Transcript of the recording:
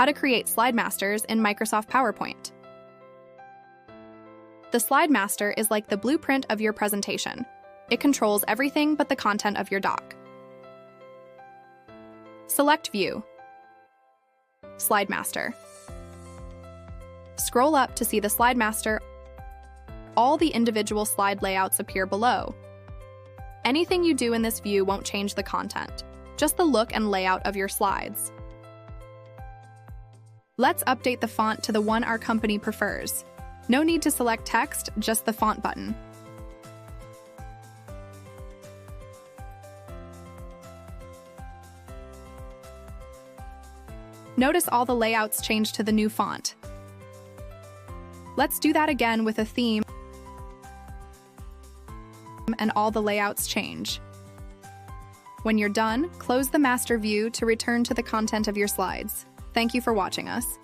How to create slide masters in Microsoft PowerPoint. The slide master is like the blueprint of your presentation. It controls everything but the content of your doc. Select View. Slide Master. Scroll up to see the slide master. All the individual slide layouts appear below. Anything you do in this view won't change the content, just the look and layout of your slides. Let's update the font to the one our company prefers. No need to select text, just the font button. Notice all the layouts change to the new font. Let's do that again with a theme, and all the layouts change. When you're done, close the master view to return to the content of your slides. Thank you for watching us.